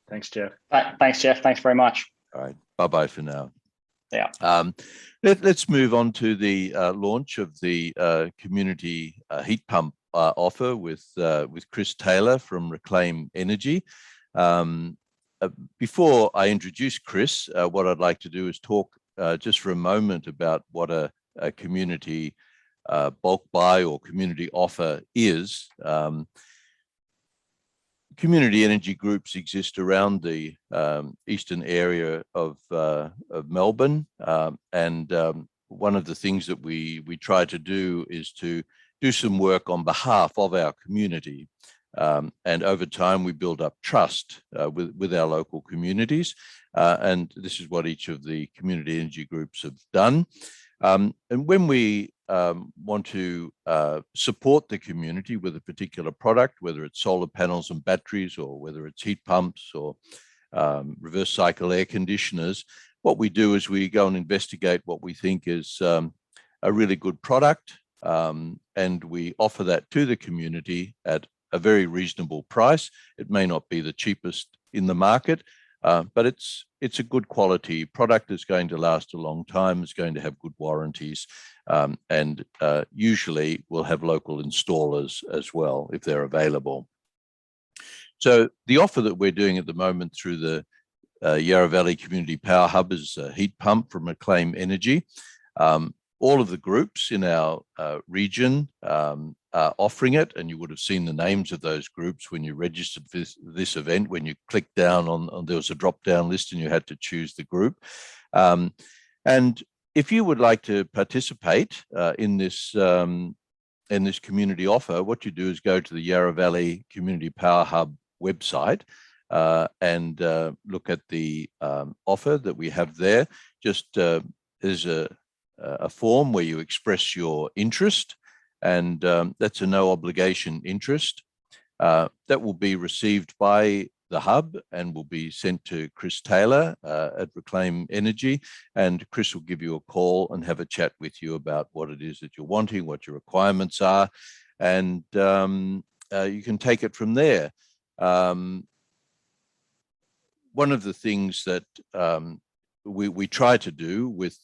Thanks, Jeff. Thanks, Jeff. Thanks very much. All right. Bye-bye for now. Yeah. Let's move on to the launch of the community heat pump offer with Chris Taylor from Reclaim Energy. Before I introduce Chris, what I'd like to do is talk just for a moment about what a community bulk buy or community offer is. Community energy groups exist around the eastern area of Melbourne, and one of the things that we try to do is to do some work on behalf of our community, and over time we build up trust with our local communities, and this is what each of the community energy groups have done. And when we want to support the community with a particular product, whether it's solar panels and batteries, or whether it's heat pumps or reverse cycle air conditioners, what we do is we go and investigate what we think is a really good product, and we offer that to the community at a very reasonable price. It may not be the cheapest in the market, but it's a good quality product that's going to last a long time, it's going to have good warranties, and usually we'll have local installers as well if they're available. So the offer that we're doing at the moment through the Yarra Valley Community Power Hub is a heat pump from Reclaim Energy. All of the groups in our region are offering it, and you would have seen the names of those groups when you registered for this event. When you clicked down on there was a drop-down list and you had to choose the group. And if you would like to participate in this community offer, what you do is go to the Yarra Valley Community Power Hub website and look at the offer that we have there. Just there's a form where you express your interest, and that's a no obligation interest that will be received by the hub and will be sent to Chris Taylor at Reclaim Energy, and Chris will give you a call and have a chat with you about what it is that you're wanting, what your requirements are, and you can take it from there. One of the things that we try to do with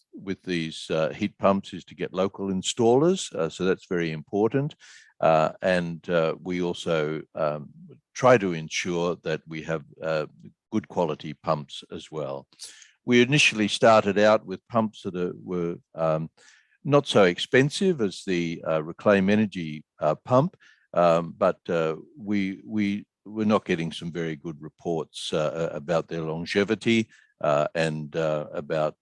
these heat pumps is to get local installers, so that's very important, and we also try to ensure that we have good quality pumps as well. We initially started out with pumps that were not so expensive as the Reclaim Energy pump, but we were not getting some very good reports about their longevity and about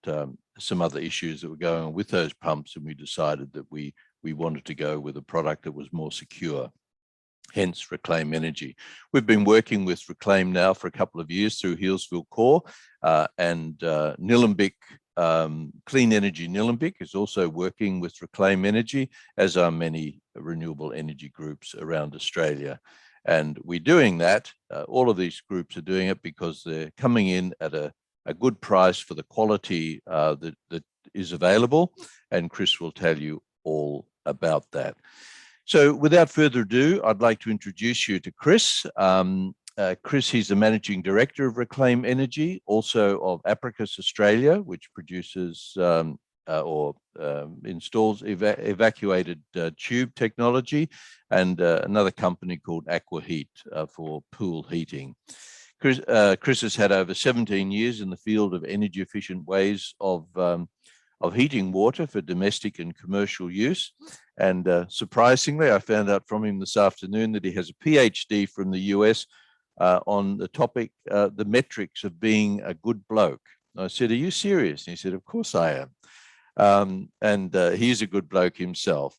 some other issues that were going on with those pumps, and we decided that we wanted to go with a product that was more secure, hence Reclaim Energy. We've been working with Reclaim now for a couple of years through Healesville Core, and Nillumbik, Clean Energy Nillumbik is also working with Reclaim Energy, as are many renewable energy groups around Australia. And we're doing that, all of these groups are doing it because they're coming in at a good price for the quality that is available, and Chris will tell you all about that. So without further ado, I'd like to introduce you to Chris. Chris, he's the Managing Director of Reclaim Energy, also of Apricus Australia, which produces or installs evacuated tube technology, and another company called Aqua Heat for pool heating. Chris has had over 17 years in the field of energy efficient ways of heating water for domestic and commercial use. And surprisingly, I found out from him this afternoon that he has a PhD from the US on the topic, the metrics of being a good bloke. I said, "Are you serious?" And he said, "Of course I am." And he's a good bloke himself.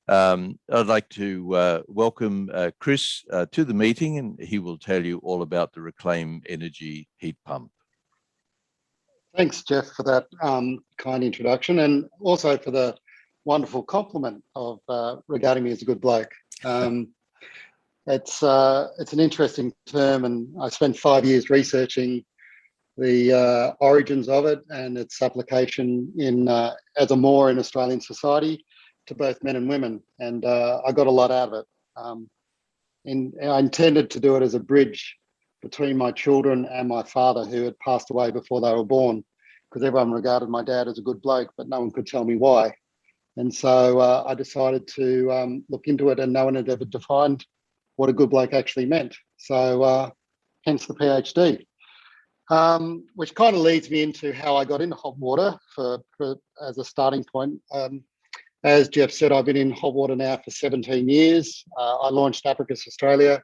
I'd like to welcome Chris to the meeting, and he will tell you all about the Reclaim Energy heat pump. Thanks, Jeff, for that kind introduction, and also for the wonderful compliment of regarding me as a good bloke. It's an interesting term, and I spent 5 years researching the origins of it and its application in as a more in Australian society to both men and women, and I got a lot out of it. I intended to do it as a bridge between my children and my father, who had passed away before they were born, because everyone regarded my dad as a good bloke, but no one could tell me why. And so I decided to look into it, and no one had ever defined what a good bloke actually meant. So hence the PhD, which kind of leads me into how I got into hot water as a starting point. As Jeff said, I've been in hot water now for 17 years. I launched Apricus Australia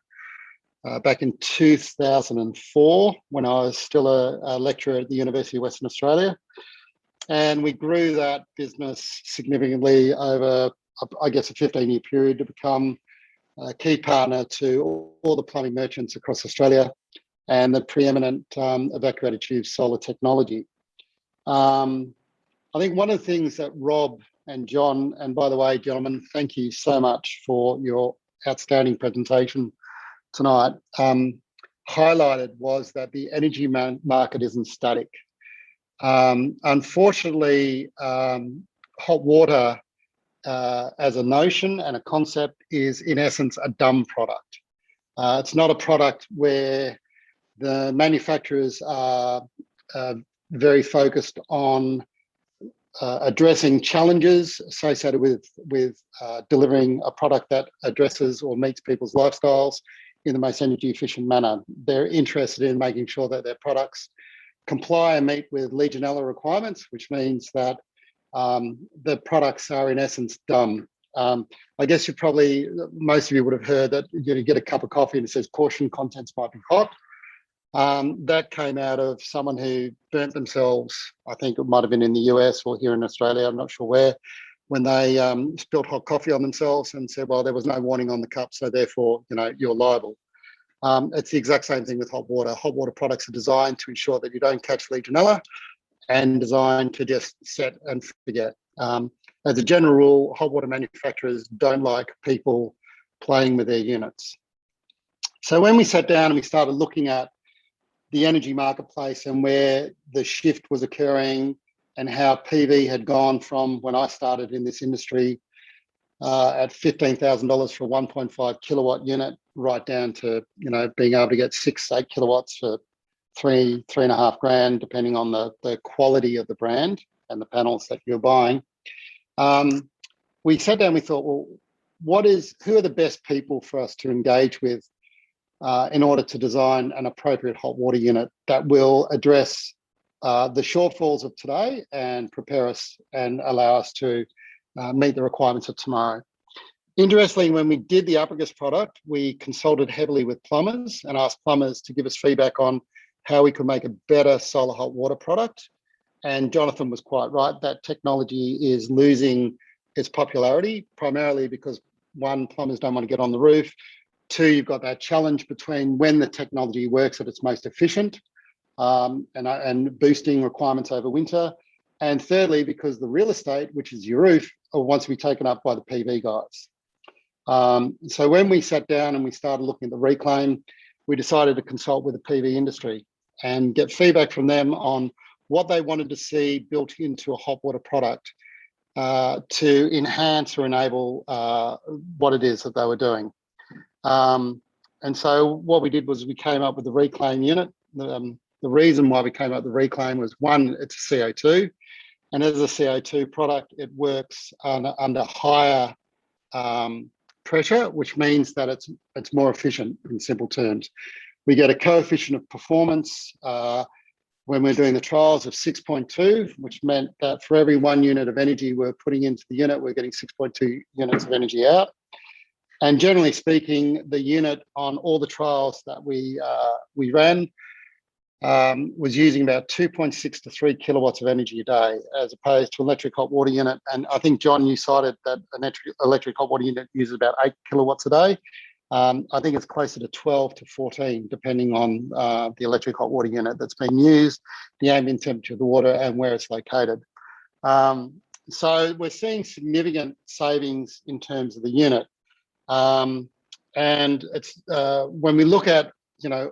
back in 2004 when I was still a lecturer at the University of Western Australia. And we grew that business significantly over, I guess, a 15-year period to become a key partner to all the plumbing merchants across Australia and the preeminent evacuated tube solar technology. I think one of the things that Rob and John, and by the way, gentlemen, thank you so much for your outstanding presentation tonight, highlighted was that the energy market isn't static. Unfortunately, hot water as a notion and a concept is in essence a dumb product. It's not a product where the manufacturers are very focused on addressing challenges associated with delivering a product that addresses or meets people's lifestyles in the most energy efficient manner. They're interested in making sure that their products comply and meet with Legionella requirements, which means that the products are in essence dumb. I guess most of you would have heard that you get a cup of coffee and it says caution, contents might be hot. That came out of someone who burnt themselves, I think it might have been in the US or here in Australia, I'm not sure where, when they spilled hot coffee on themselves and said, well, there was no warning on the cup, so therefore, you're liable. It's the exact same thing with hot water. Hot water products are designed to ensure that you don't catch Legionella and designed to just set and forget. As a general rule, hot water manufacturers don't like people playing with their units. So when we sat down and we started looking at the energy marketplace and where the shift was occurring and how PV had gone from when I started in this industry at $15,000 for a 1.5 kilowatt unit, right down to being able to get 6-8 kilowatts for $3.5 grand, depending on the quality of the brand and the panels that you're buying. We sat down. We thought, well, who are the best people for us to engage with in order to design an appropriate hot water unit that will address the shortfalls of today and prepare us and allow us to meet the requirements of tomorrow. Interestingly, when we did the Apricus product, we consulted heavily with plumbers and asked plumbers to give us feedback on how we could make a better solar hot water product. And Jonathan was quite right. That technology is losing its popularity, primarily because, one, plumbers don't want to get on the roof. Two, you've got that challenge between when the technology works at its most efficient and boosting requirements over winter. And thirdly, because the real estate, which is your roof, wants to be taken up by the PV guys. So when we sat down and we started looking at the reclaim, we decided to consult with the PV industry and get feedback from them on what they wanted to see built into a hot water product to enhance or enable what it is that they were doing. And so what we did was we came up with the reclaim unit. The reason why we came up with the reclaim was, one, it's CO2. And as a CO2 product, it works under higher pressure, which means that it's more efficient in simple terms. We get a coefficient of performance when we're doing the trials of 6.2, which meant that for every 1 unit of energy we're putting into the unit, we're getting 6.2 units of energy out. And generally speaking, the unit on all the trials that we ran was using about 2.6 to 3 kilowatts of energy a day, as opposed to electric hot water unit. And I think, John, you cited that an electric hot water unit uses about 8 kilowatts a day. I think it's closer to 12 to 14, depending on the electric hot water unit that's being used, the ambient temperature of the water, and where it's located. So we're seeing significant savings in terms of the unit. And it's when we look at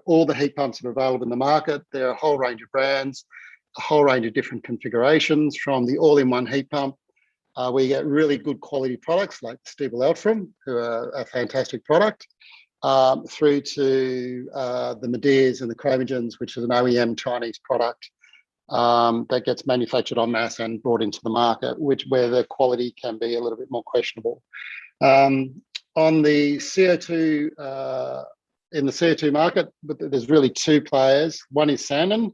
all the heat pumps that are available in the market, there are a whole range of brands, a whole range of different configurations, from the all-in-one heat pump, where you get really good quality products like Stiebel Eltram, who are a fantastic product, through to the Medirs and the Chromogens, which is an OEM Chinese product that gets manufactured en masse and brought into the market, where the quality can be a little bit more questionable. On the CO2, in the CO2 market, there's really two players. One is Sandon,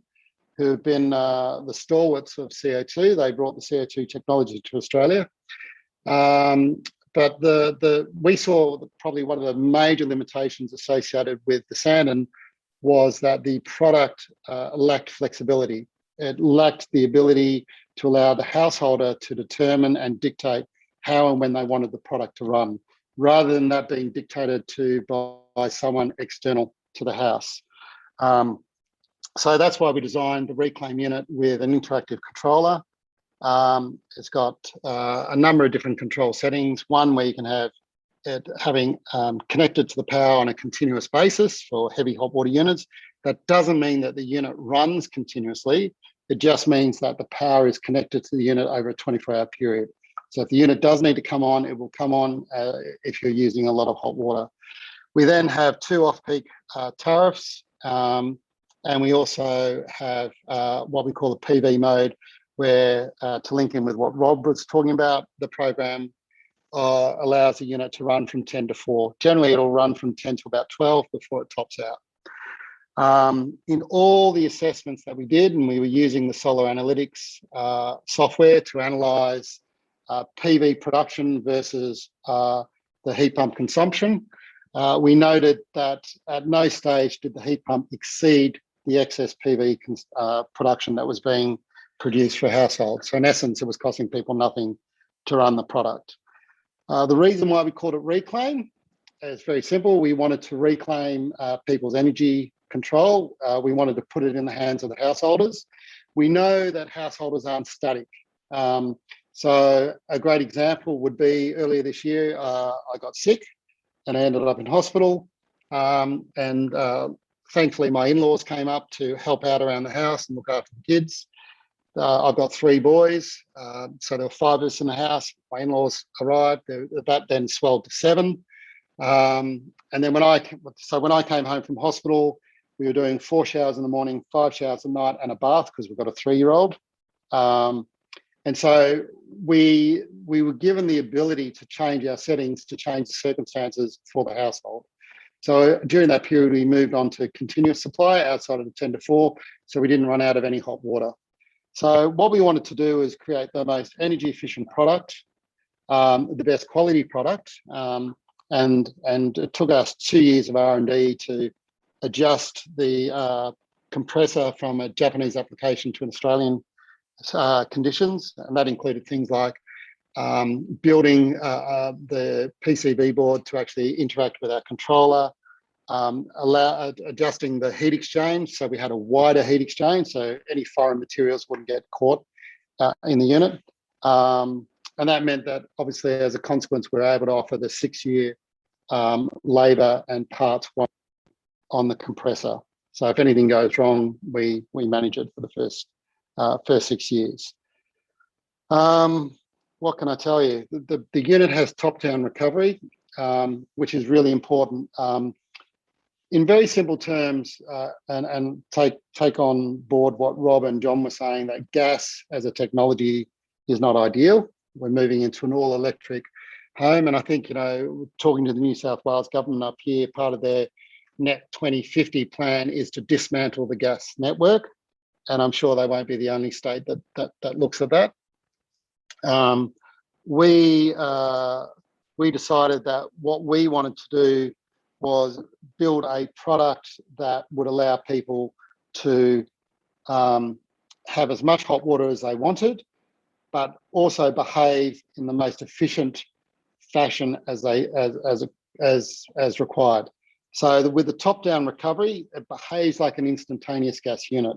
who have been the stalwarts of CO2. They brought the CO2 technology to Australia. But we saw probably one of the major limitations associated with the Sandon was that the product lacked flexibility. It lacked the ability to allow the householder to determine and dictate how and when they wanted the product to run, rather than that being dictated to by someone external to the house. So that's why we designed the Reclaim unit with an interactive controller. It's got a number of different control settings. One where you can have it having connected to the power on a continuous basis for heavy hot water units. That doesn't mean that the unit runs continuously. It just means that the power is connected to the unit over a 24-hour period. So if the unit does need to come on, it will come on if you're using a lot of hot water. We then have two off-peak tariffs, and we also have what we call the PV mode, where to link in with what Rob was talking about, the program allows the unit to run from 10 to 4. Generally, it'll run from 10 to about 12 before it tops out. In all the assessments that we did, and we were using the solar analytics software to analyze PV production versus the heat pump consumption, we noted that at no stage did the heat pump exceed the excess PV production that was being produced for households. So in essence, it was costing people nothing to run the product. The reason why we called it Reclaim is very simple. We wanted to reclaim people's energy control. We wanted to put it in the hands of the householders. We know that householders aren't static. So a great example would be earlier this year, I got sick and I ended up in hospital. Thankfully, my in-laws came up to help out around the house and look after the kids. I've got 3 boys, so there were 5 of us in the house. My in-laws arrived. That then swelled to 7. And then when I came home from hospital, we were doing 4 showers in the morning, 5 showers at night, and a bath because we've got a 3-year-old. And so we were given the ability to change our settings to change the circumstances for the household. So during that period, we moved on to continuous supply outside of the 10 to 4, so we didn't run out of any hot water. So what we wanted to do is create the most energy efficient product, the best quality product, and it took us 2 years of R&D to adjust the compressor from a Japanese application to an Australian conditions, and that included things like building the PCB board to actually interact with our controller, adjusting the heat exchange, so we had a wider heat exchange, so any foreign materials wouldn't get caught in the unit. And that meant that obviously as a consequence, we're able to offer the 6-year labour and parts on the compressor. So if anything goes wrong, we manage it for the first 6 years. What can I tell you? The unit has top-down recovery, which is really important. In very simple terms, and take on board what Rob and John were saying, that gas as a technology is not ideal. We're moving into an all-electric home, and I think, talking to the New South Wales government up here, part of their Net 2050 plan is to dismantle the gas network, and I'm sure they won't be the only state that looks at that. We decided that what we wanted to do was build a product that would allow people to have as much hot water as they wanted, but also behave in the most efficient fashion as required. So with the top-down recovery, it behaves like an instantaneous gas unit.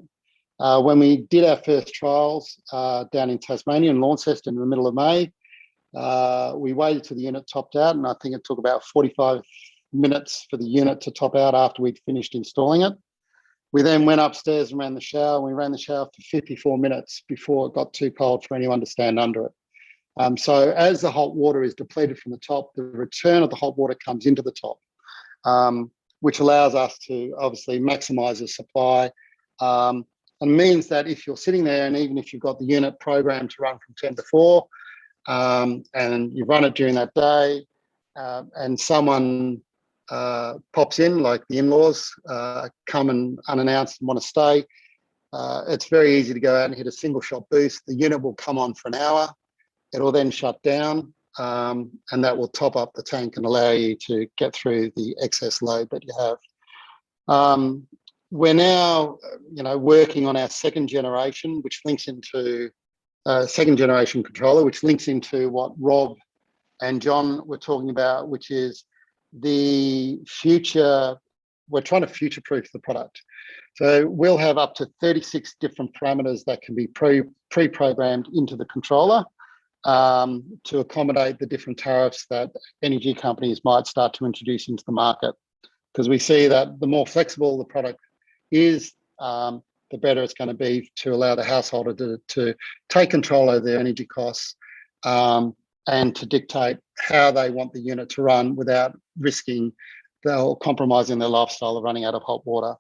When we did our first trials down in Tasmania in Launceston in the middle of May, we waited till the unit topped out, and I think it took about 45 minutes for the unit to top out after we'd finished installing it. We then went upstairs and ran the shower. We ran the shower for 54 minutes before it got too cold for anyone to stand under it. So as the hot water is depleted from the top, the return of the hot water comes into the top. which allows us to obviously maximise the supply, and means that if you're sitting there, and even if you've got the unit programmed to run from 10 to 4, and you run it during that day, and someone pops in, like the in-laws come and unannounced and want to stay, it's very easy to go out and hit a single shot boost. The unit will come on for an hour. It will then shut down, and that will top up the tank and allow you to get through the excess load that you have. We're now, working on our second generation, which links into second generation controller, which links into what Rob and John were talking about, which is the future. We're trying to future-proof the product. So we'll have up to 36 different parameters that can be pre-programmed into the controller to accommodate the different tariffs that energy companies might start to introduce into the market. Because we see that the more flexible the product is, the better it's going to be to allow the householder to take control over their energy costs, and to dictate how they want the unit to run without risking or compromising their lifestyle of running out of hot water.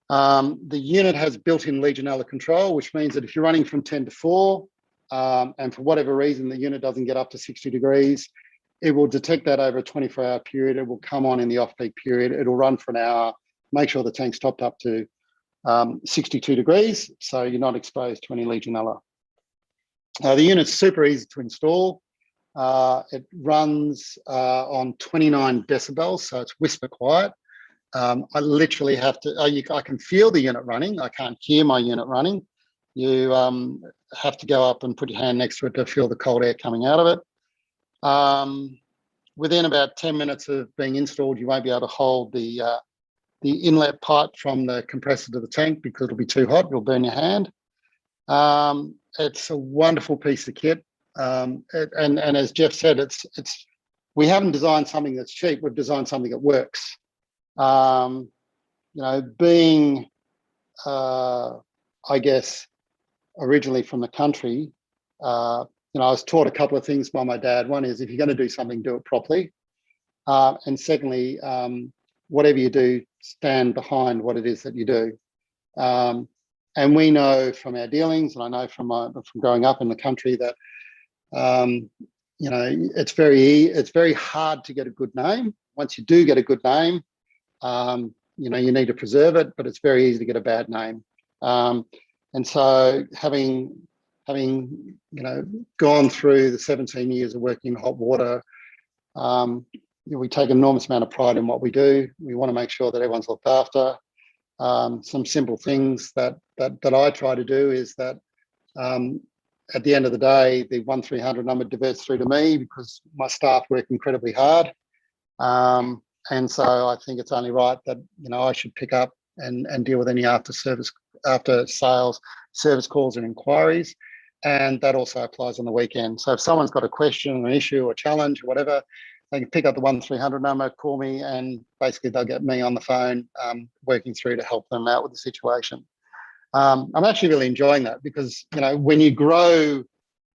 The unit has built-in Legionella control, which means that if you're running from 10 to 4, and for whatever reason the unit doesn't get up to 60 degrees, it will detect that over a 24-hour period. It will come on in the off-peak period. It'll run for an hour, make sure the tank's topped up to 62 degrees, so you're not exposed to any Legionella. The unit's super easy to install. It runs on 29 decibels, so it's whisper quiet. I literally have to, I can feel the unit running. I can't hear my unit running. You have to go up and put your hand next to it to feel the cold air coming out of it. Within about 10 minutes of being installed, you won't be able to hold the inlet pipe from the compressor to the tank because it'll be too hot. You'll burn your hand. It's a wonderful piece of kit. And as Jeff said, we haven't designed something that's cheap. We've designed something that works. Being, I guess, originally from the country, I was taught a couple of things by my dad. One is, if you're going to do something, do it properly. And secondly, whatever you do, stand behind what it is that you do. And we know from our dealings, and I know from growing up in the country, that it's very hard to get a good name. Once you do get a good name, you need to preserve it, but it's very easy to get a bad name. And so having gone through the 17 years of working in hot water, we take an enormous amount of pride in what we do. We want to make sure that everyone's looked after. Some simple things that I try to do is that at the end of the day, the 1300 number diverts through to me because my staff work incredibly hard. And so I think it's only right that I should pick up and deal with any after sales service calls and inquiries, and that also applies on the weekend. So if someone's got a question, an issue, or challenge, or whatever, they can pick up the 1300 number, call me, and basically they'll get me on the phone, working through to help them out with the situation. I'm actually really enjoying that because when you grow,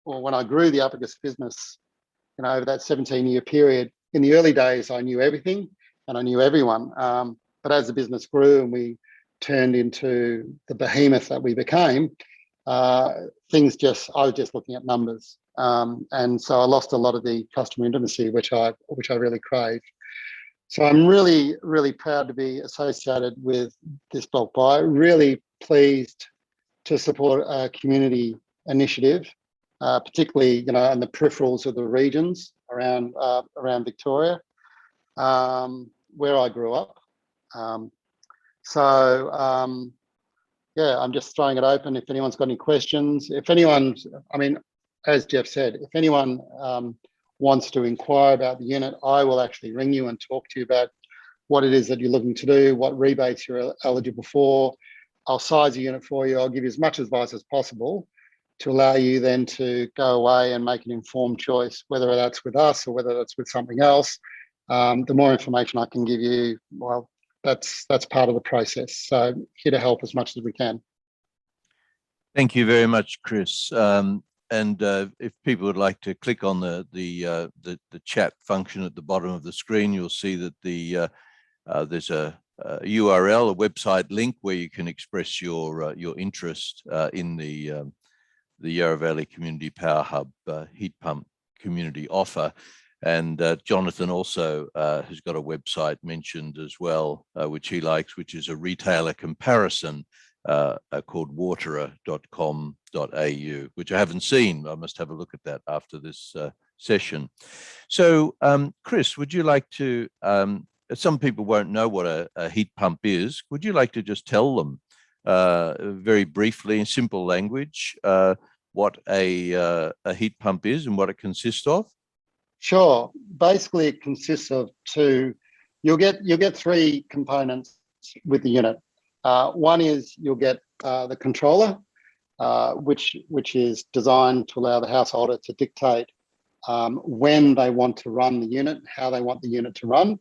or when I grew the INLCUDES business, over that 17-year period, in the early days I knew everything and I knew everyone. But as the business grew and we turned into the behemoth that we became, I was just looking at numbers. And so I lost a lot of the customer intimacy, which I really crave. So I'm really, really proud to be associated with this bulk buy. Really pleased to support a community initiative, particularly in the peripherals of the regions around Victoria, where I grew up. I'm just throwing it open if anyone's got any questions. As Jeff said, if anyone wants to inquire about the unit, I will actually ring you and talk to you about what it is that you're looking to do, what rebates you're eligible for. I'll size a unit for you. I'll give you as much advice as possible to allow you then to go away and make an informed choice, whether that's with us or whether that's with something else. The more information I can give you, well, that's part of the process. So here to help as much as we can. Thank you very much, Chris. if people would like to click on the chat function at the bottom of the screen, you'll see that there's a URL, a website link where you can express your interest in the Yarra Valley Community Power Hub heat pump community offer. And Jonathan also has got a website mentioned as well, which he likes, which is a retailer comparison called waterer.com.au, which I haven't seen. I must have a look at that after this session. So, Chris, would you like to, some people won't know what a heat pump is. Would you like to just tell them very briefly in simple language what a heat pump is and what it consists of? Sure. Basically, it consists of two. You'll get three components with the unit. One is you'll get the controller, which is designed to allow the householder to dictate when they want to run the unit, how they want the unit to run,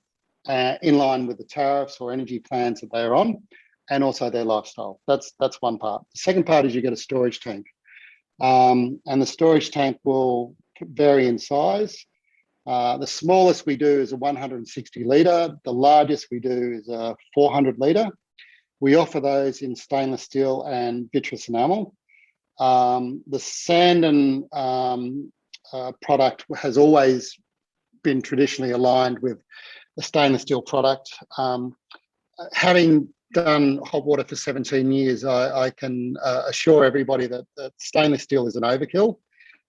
in line with the tariffs or energy plans that they're on, and also their lifestyle. That's one part. The second part is you get a storage tank, and the storage tank will vary in size. The smallest we do is a 160 litre. The largest we do is a 400 litre. We offer those in stainless steel and vitreous enamel. The Sandon product has always been traditionally aligned with the stainless steel product. Having done hot water for 17 years, I can assure everybody that stainless steel is an overkill.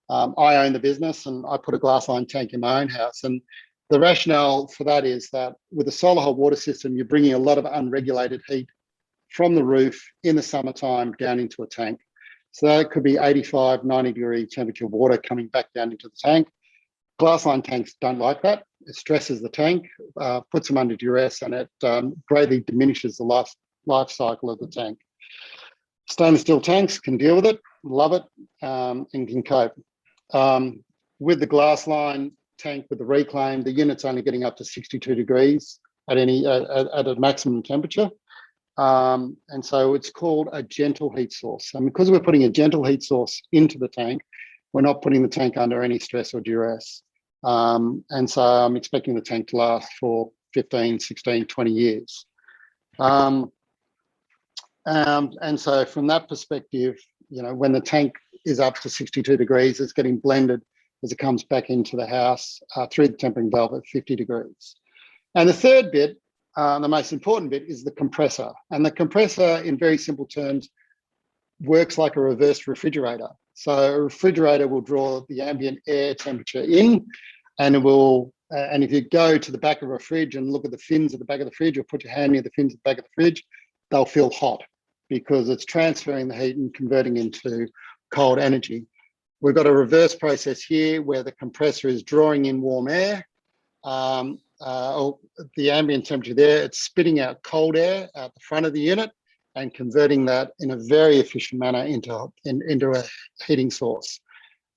I own the business and I put a glass line tank in my own house. And the rationale for that is that with a solar hot water system, you're bringing a lot of unregulated heat from the roof in the summertime down into a tank. So that could be 85, 90 degree temperature water coming back down into the tank. Glass line tanks don't like that. It stresses the tank, puts them under duress, and it greatly diminishes the life cycle of the tank. Stainless steel tanks can deal with it, love it, and can cope. With the glass line tank with the reclaim, the unit's only getting up to 62 degrees at a maximum temperature. And so it's called a gentle heat source. And because we're putting a gentle heat source into the tank, we're not putting the tank under any stress or duress. And so I'm expecting the tank to last for 15, 16, 20 years. And so from that perspective, when the tank is up to 62 degrees, it's getting blended as it comes back into the house through the tempering valve at 50 degrees. And the third bit, the most important bit, is the compressor. And the compressor, in very simple terms, works like a reverse refrigerator. So a refrigerator will draw the ambient air temperature in, and it will, and if you go to the back of a fridge and look at the fins at the back of the fridge, or put your hand near the fins at the back of the fridge, they'll feel hot because it's transferring the heat and converting into cold energy. We've got a reverse process here where the compressor is drawing in warm air, or the ambient temperature there, it's spitting out cold air out the front of the unit and converting that in a very efficient manner into a heating source.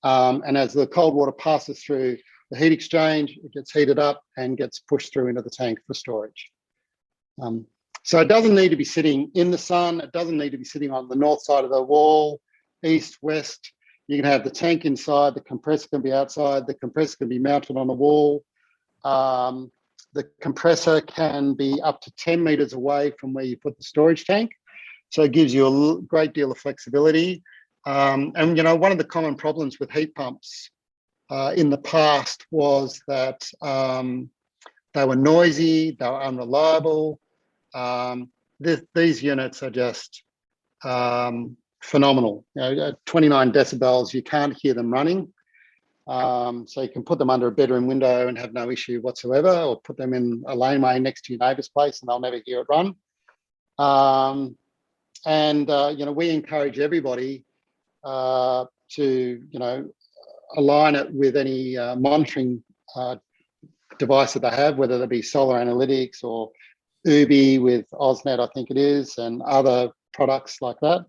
And as the cold water passes through the heat exchange, it gets heated up and gets pushed through into the tank for storage. So it doesn't need to be sitting in the sun. It doesn't need to be sitting on the north side of the wall, east, west. You can have the tank inside, the compressor can be outside, the compressor can be mounted on a wall. The compressor can be up to 10 meters away from where you put the storage tank. So it gives you a great deal of flexibility. And one of the common problems with heat pumps in the past was that they were noisy, they were unreliable. These units are just phenomenal. At 29 decibels, you can't hear them running. So you can put them under a bedroom window and have no issue whatsoever, or put them in a laneway next to your neighbour's place and they'll never hear it run. We encourage everybody to, align it with any monitoring device that they have, whether it be solar analytics or Ubi with AusNet, I think it is, and other products like that.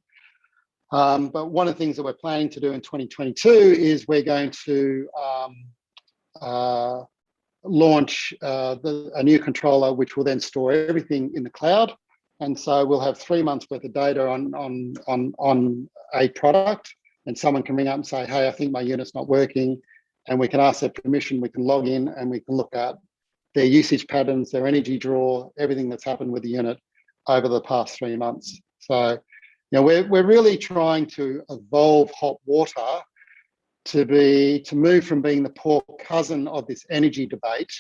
But one of the things that we're planning to do in 2022 is we're going to launch a new controller, which will then store everything in the cloud. And so we'll have 3 months worth of data on a product, and someone can ring up and say, hey, I think my unit's not working, and we can ask their permission, we can log in and we can look at their usage patterns, their energy draw, everything that's happened with the unit over the past 3 months. So, you know, we're really trying to evolve hot water to move from being the poor cousin of this energy debate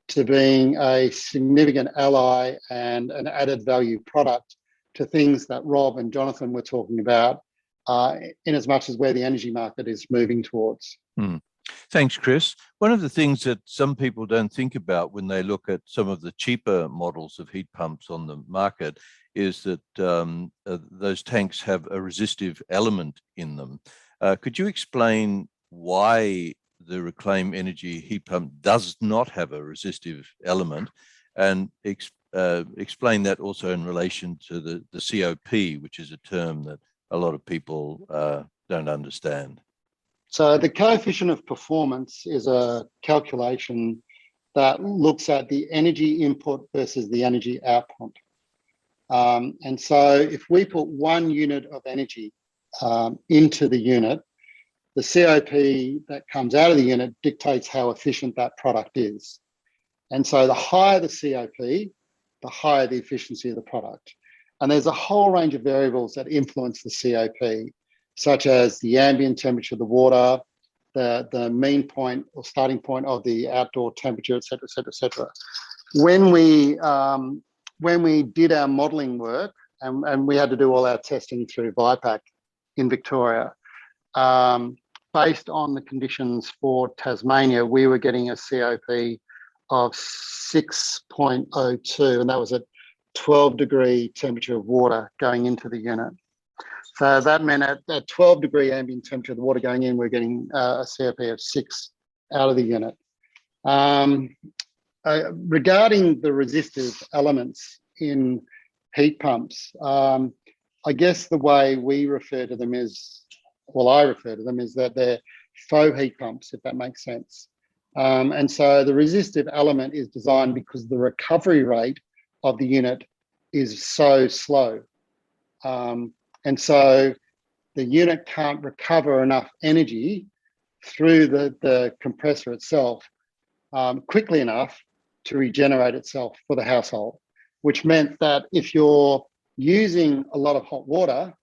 to being a significant ally and an added value product to things that Rob and Jonathan were talking about, in as much as where the energy market is moving towards. Thanks, Chris. One of the things that some people don't think about when they look at some of the cheaper models of heat pumps on the market is that those tanks have a resistive element in them. Could you explain why the Reclaim Energy heat pump does not have a resistive element, and explain that also in relation to the COP, which is a term that a lot of people don't understand? So the coefficient of performance is a calculation that looks at the energy input versus the energy output. And so if we put 1 unit of energy into the unit, the COP that comes out of the unit dictates how efficient that product is. And so the higher the COP, the higher the efficiency of the product. And there's a whole range of variables that influence the COP, such as the ambient temperature of the water, the mean point or starting point of the outdoor temperature, et cetera, et cetera, et cetera. When we did our modelling work, and we had to do all our testing through VIPAC in Victoria, based on the conditions for Tasmania, we were getting a COP of 6.02, and that was at 12-degree temperature of water going into the unit. So that meant at 12-degree ambient temperature of the water going in, we're getting a COP of 6 out of the unit. Regarding the resistive elements in heat pumps, I guess the way we refer to them is, well, I refer to them is that they're faux heat pumps, if that makes sense. And so the resistive element is designed because the recovery rate of the unit is so slow. And so the unit can't recover enough energy through the compressor itself quickly enough to regenerate itself for the household, which meant that if you're using a lot of hot water,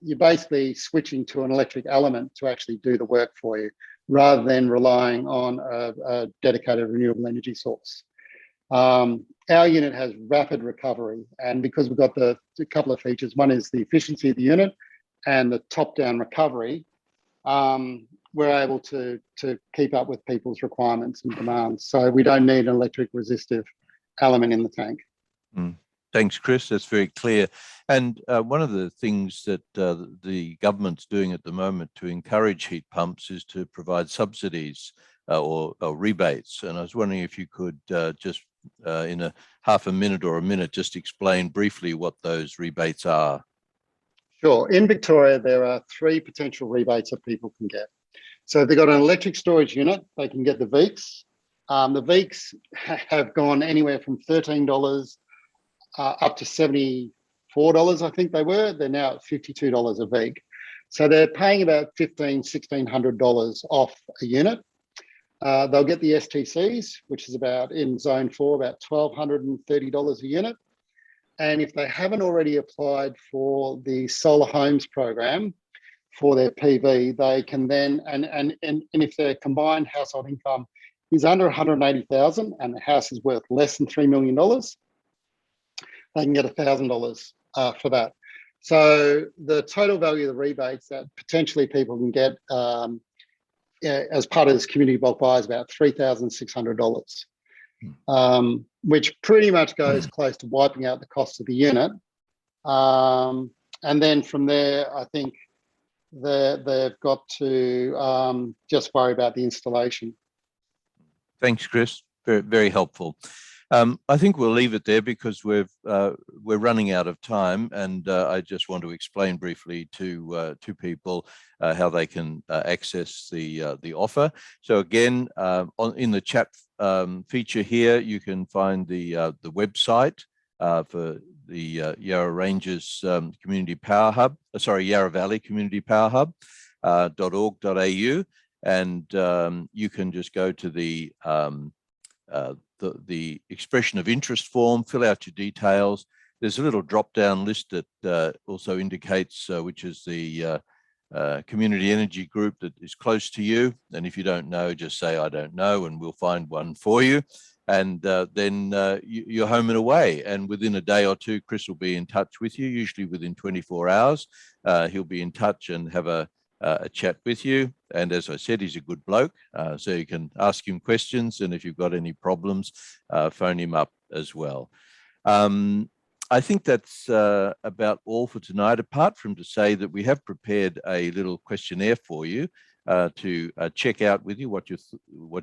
you're basically switching to an electric element to actually do the work for you, rather than relying on a dedicated renewable energy source. Our unit has rapid recovery, and because we've got a couple of features, one is the efficiency of the unit and the top-down recovery, we're able to keep up with people's requirements and demands. So we don't need an electric resistive element in the tank. Thanks, Chris. That's very clear. And one of the things that the government's doing at the moment to encourage heat pumps is to provide subsidies or rebates. And I was wondering if you could just in a half a minute or a minute, just explain briefly what those rebates are. Sure. In Victoria, there are 3 potential rebates that people can get. So if they've got an electric storage unit, they can get the VEECs. The VEECs have gone anywhere from $13 up to $74, I think they were. They're now at $52 a VEEC. So they're paying about $1,600 off a unit. They'll get the STCs, which is about, in zone 4, about $1,230 a unit. And if they haven't already applied for the solar homes program for their PV, they can then, and if their combined household income is under 180,000 and the house is worth less than $3 million, they can get $1,000 for that. So the total value of the rebates that potentially people can get as part of this community bulk buy is about $3,600, which pretty much goes close to wiping out the cost of the unit. And then from there, I think they've got to just worry about the installation. Thanks, Chris. Very, very helpful. I think we'll leave it there because we're running out of time, and I just want to explain briefly to people how they can access the offer. So again, in the chat feature here, you can find the website for the Yarra Ranges Community Power Hub, Yarra Valley Community Power Hub, .org.au, and you can just go to the expression of interest form, fill out your details. There's a little drop-down list that also indicates which is the community energy group that is close to you. And if you don't know, just say, I don't know, and we'll find one for you. And then you're home and away. And within a day or two, Chris will be in touch with you, usually within 24 hours. He'll be in touch and have a chat with you. And as I said, he's a good bloke. So you can ask him questions. And if you've got any problems, phone him up as well. I think that's about all for tonight, apart from to say that we have prepared a little questionnaire for you to check out with you what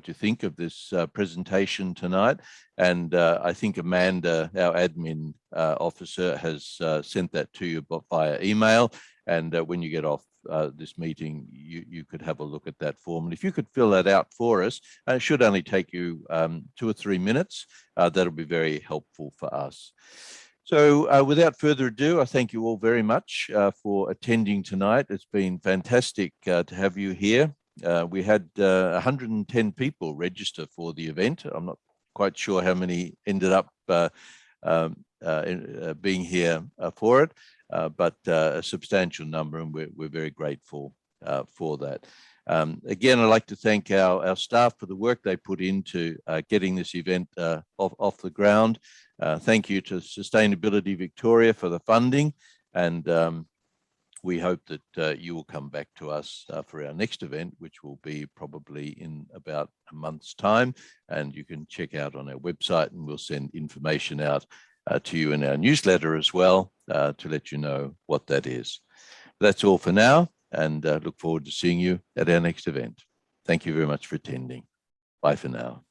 you think of this presentation tonight. And I think Amanda, our admin officer, has sent that to you via email. And when you get off this meeting, you could have a look at that form. And if you could fill that out for us, it should only take you 2 or 3 minutes. That'll be very helpful for us. So without further ado, I thank you all very much for attending tonight. It's been fantastic to have you here. We had 110 people register for the event. I'm not quite sure how many ended up being here for it, but a substantial number, and we're very grateful for that. Again, I'd like to thank our staff for the work they put into getting this event off the ground. Thank you to Sustainability Victoria for the funding, and we hope that you will come back to us for our next event, which will be probably in about a month's time, and you can check out on our website, and we'll send information out to you in our newsletter as well to let you know what that is. That's all for now, and look forward to seeing you at our next event. Thank you very much for attending. Bye for now.